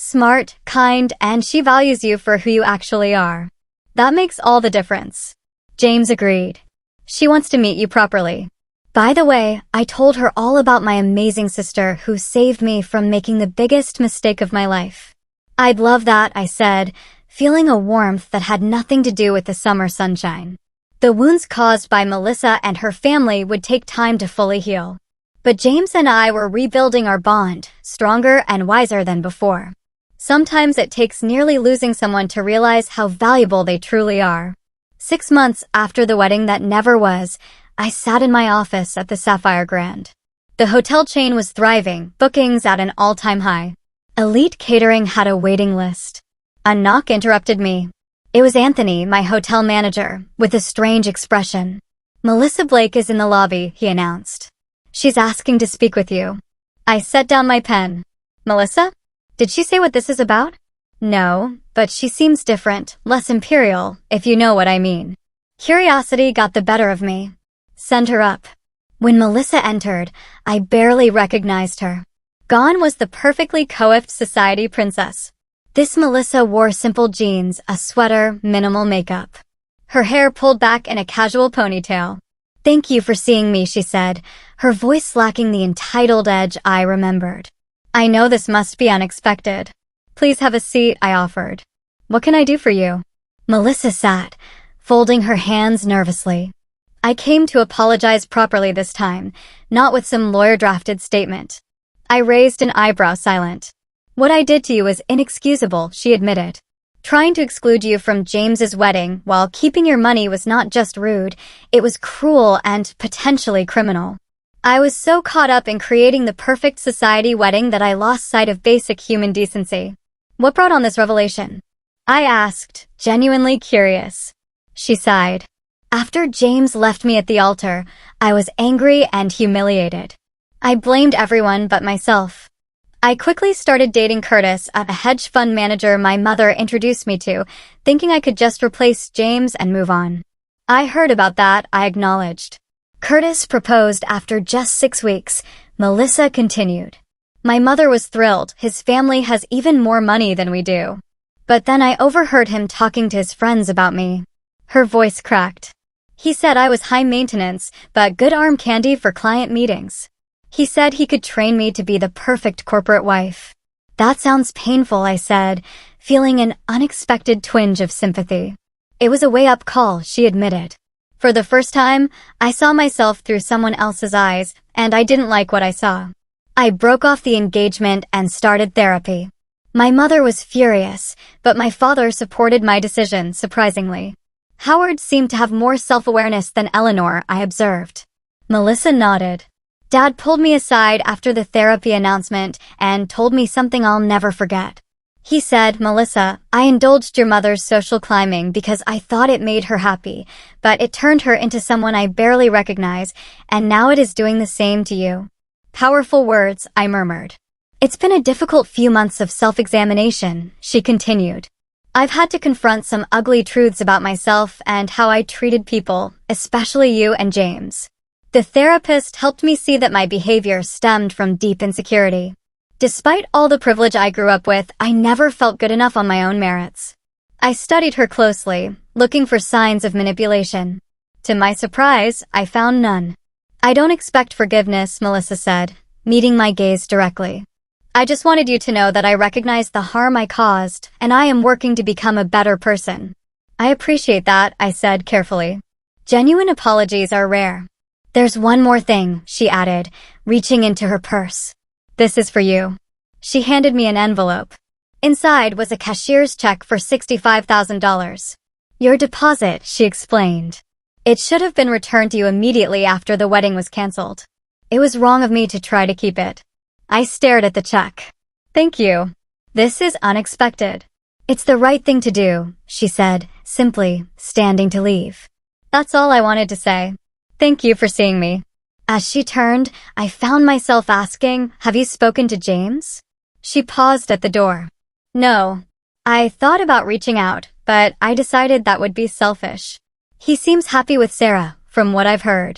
Smart, kind, and she values you for who you actually are. That makes all the difference. James agreed. She wants to meet you properly. By the way, I told her all about my amazing sister who saved me from making the biggest mistake of my life. I'd love that, I said, feeling a warmth that had nothing to do with the summer sunshine. The wounds caused by Melissa and her family would take time to fully heal. But James and I were rebuilding our bond, stronger and wiser than before. Sometimes it takes nearly losing someone to realize how valuable they truly are. 6 months after the wedding that never was, I sat in my office at the Sapphire Grand. The hotel chain was thriving, bookings at an all-time high. Elite Catering had a waiting list. A knock interrupted me. It was Anthony, my hotel manager, with a strange expression. "Melissa Blake is in the lobby," he announced. "She's asking to speak with you." I set down my pen. "Melissa? Did she say what this is about?" "No, but she seems different, less imperial, if you know what I mean." Curiosity got the better of me. "Send her up." When Melissa entered, I barely recognized her. Gone was the perfectly coiffed society princess. This Melissa wore simple jeans, a sweater, minimal makeup. Her hair pulled back in a casual ponytail. "Thank you for seeing me," she said, her voice lacking the entitled edge I remembered. "I know this must be unexpected." "Please have a seat," I offered. "What can I do for you?" Melissa sat, folding her hands nervously. I came to apologize properly this time, not with some lawyer-drafted statement. I raised an eyebrow, silent. "What I did to you was inexcusable," she admitted. "Trying to exclude you from James's wedding while keeping your money was not just rude, it was cruel and potentially criminal. I was so caught up in creating the perfect society wedding that I lost sight of basic human decency." "What brought on this revelation?" I asked, genuinely curious. She sighed. "After James left me at the altar, I was angry and humiliated. I blamed everyone but myself. I quickly started dating Curtis, a hedge fund manager my mother introduced me to, thinking I could just replace James and move on. I heard about that," I acknowledged. "Curtis proposed after just 6 weeks," Melissa continued. "My mother was thrilled. His family has even more money than we do. But then I overheard him talking to his friends about me." Her voice cracked. "He said I was high maintenance, but good arm candy for client meetings. He said he could train me to be the perfect corporate wife." "That sounds painful," I said, feeling an unexpected twinge of sympathy. "It was a wake-up call," she admitted. "For the first time, I saw myself through someone else's eyes, and I didn't like what I saw. I broke off the engagement and started therapy. My mother was furious, but my father supported my decision, surprisingly. Howard seemed to have more self-awareness than Eleanor, I observed." Melissa nodded. "Dad pulled me aside after the therapy announcement and told me something I'll never forget. He said, 'Melissa, I indulged your mother's social climbing because I thought it made her happy, but it turned her into someone I barely recognize, and now it is doing the same to you.'" "Powerful words," I murmured. "It's been a difficult few months of self-examination," she continued. "I've had to confront some ugly truths about myself and how I treated people, especially you and James. The therapist helped me see that my behavior stemmed from deep insecurity. Despite all the privilege I grew up with, I never felt good enough on my own merits." I studied her closely, looking for signs of manipulation. To my surprise, I found none. "I don't expect forgiveness," Melissa said, meeting my gaze directly. "I just wanted you to know that I recognize the harm I caused, and I am working to become a better person." "I appreciate that," I said carefully. "Genuine apologies are rare." "There's one more thing," she added, reaching into her purse. "This is for you." She handed me an envelope. Inside was a cashier's check for $65,000. "Your deposit," she explained. "It should have been returned to you immediately after the wedding was canceled. It was wrong of me to try to keep it." I stared at the check. "Thank you. This is unexpected." "It's the right thing to do," she said, simply, standing to leave. That's all I wanted to say. "Thank you for seeing me." As she turned, I found myself asking, "Have you spoken to James?" She paused at the door. "No. I thought about reaching out, but I decided that would be selfish. He seems happy with Sarah, from what I've heard.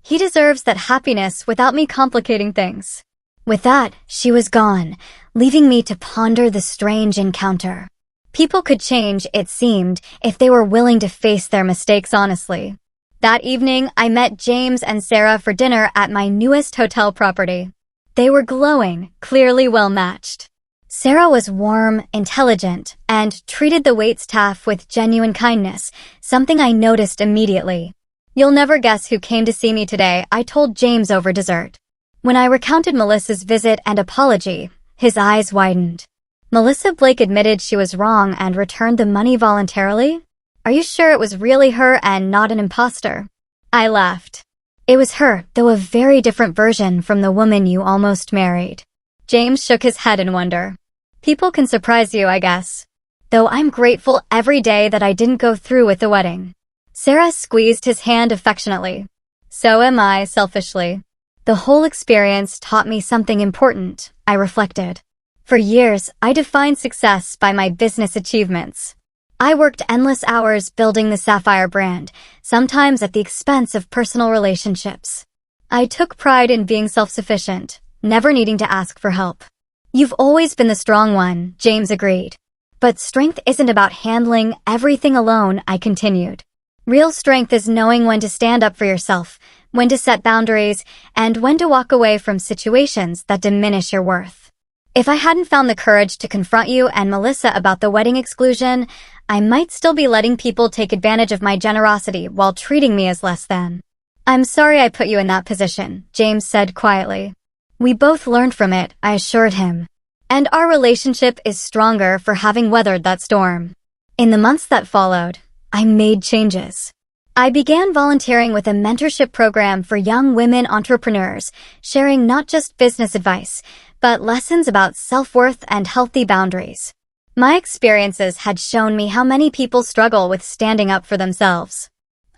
He deserves that happiness without me complicating things." With that, she was gone, leaving me to ponder the strange encounter. People could change, it seemed, if they were willing to face their mistakes honestly. That evening, I met James and Sarah for dinner at my newest hotel property. They were glowing, clearly well-matched. Sarah was warm, intelligent, and treated the waitstaff with genuine kindness, something I noticed immediately. "You'll never guess who came to see me today," I told James over dessert. When I recounted Melissa's visit and apology, his eyes widened. "Melissa Blake admitted she was wrong and returned the money voluntarily? Are you sure it was really her and not an imposter?" I laughed. "It was her, though a very different version from the woman you almost married." James shook his head in wonder. "People can surprise you, I guess. Though I'm grateful every day that I didn't go through with the wedding." Sarah squeezed his hand affectionately. "So am I, selfishly." The whole experience taught me something important, I reflected. For years, I defined success by my business achievements. I worked endless hours building the Sapphire brand, sometimes at the expense of personal relationships. I took pride in being self-sufficient, never needing to ask for help. "You've always been the strong one," James agreed. "But strength isn't about handling everything alone," I continued. "Real strength is knowing when to stand up for yourself, when to set boundaries, and when to walk away from situations that diminish your worth. If I hadn't found the courage to confront you and Melissa about the wedding exclusion, I might still be letting people take advantage of my generosity while treating me as less than." "I'm sorry I put you in that position," James said quietly. "We both learned from it," I assured him. "And our relationship is stronger for having weathered that storm." In the months that followed, I made changes. I began volunteering with a mentorship program for young women entrepreneurs, sharing not just business advice, but lessons about self-worth and healthy boundaries. My experiences had shown me how many people struggle with standing up for themselves.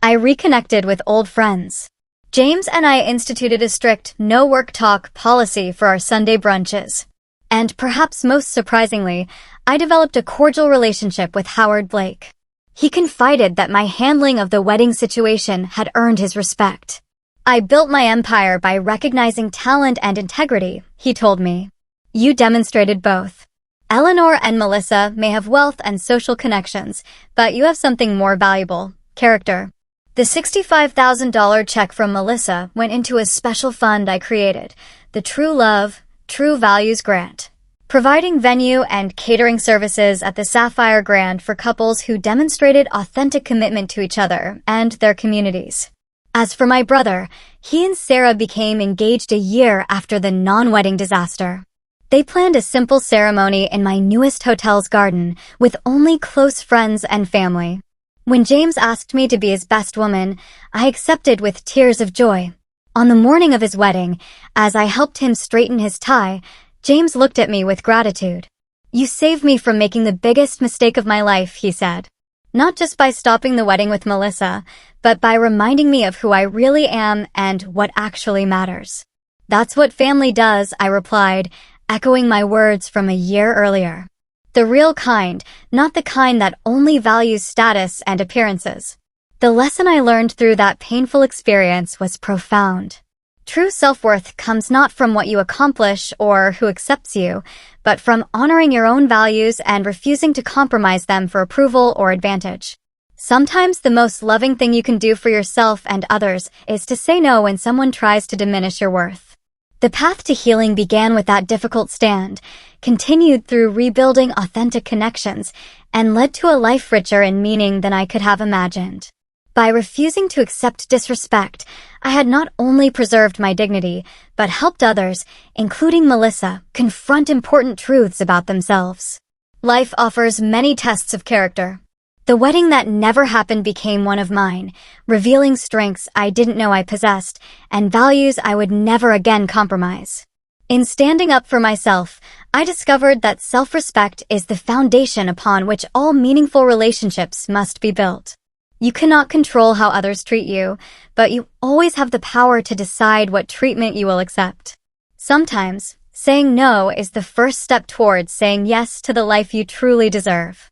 I reconnected with old friends. James and I instituted a strict no work talk policy for our Sunday brunches. And perhaps most surprisingly, I developed a cordial relationship with Howard Blake. He confided that my handling of the wedding situation had earned his respect. "I built my empire by recognizing talent and integrity," he told me. "You demonstrated both. Eleanor and Melissa may have wealth and social connections, but you have something more valuable: character." The $65,000 check from Melissa went into a special fund I created, the True Love, True Values Grant, providing venue and catering services at the Sapphire Grand for couples who demonstrated authentic commitment to each other and their communities. As for my brother, he and Sarah became engaged a year after the non-wedding disaster. They planned a simple ceremony in my newest hotel's garden with only close friends and family. When James asked me to be his best woman, I accepted with tears of joy. On the morning of his wedding, as I helped him straighten his tie, James looked at me with gratitude. "You saved me from making the biggest mistake of my life," he said. "Not just by stopping the wedding with Melissa, but by reminding me of who I really am and what actually matters." "That's what family does," I replied, echoing my words from a year earlier. The real kind, not the kind that only values status and appearances. The lesson I learned through that painful experience was profound. True self-worth comes not from what you accomplish or who accepts you, but from honoring your own values and refusing to compromise them for approval or advantage. Sometimes the most loving thing you can do for yourself and others is to say no when someone tries to diminish your worth. The path to healing began with that difficult stand, continued through rebuilding authentic connections, and led to a life richer in meaning than I could have imagined. By refusing to accept disrespect, I had not only preserved my dignity, but helped others, including Melissa, confront important truths about themselves. Life offers many tests of character. The wedding that never happened became one of mine, revealing strengths I didn't know I possessed and values I would never again compromise. In standing up for myself, I discovered that self-respect is the foundation upon which all meaningful relationships must be built. You cannot control how others treat you, but you always have the power to decide what treatment you will accept. Sometimes, saying no is the first step towards saying yes to the life you truly deserve.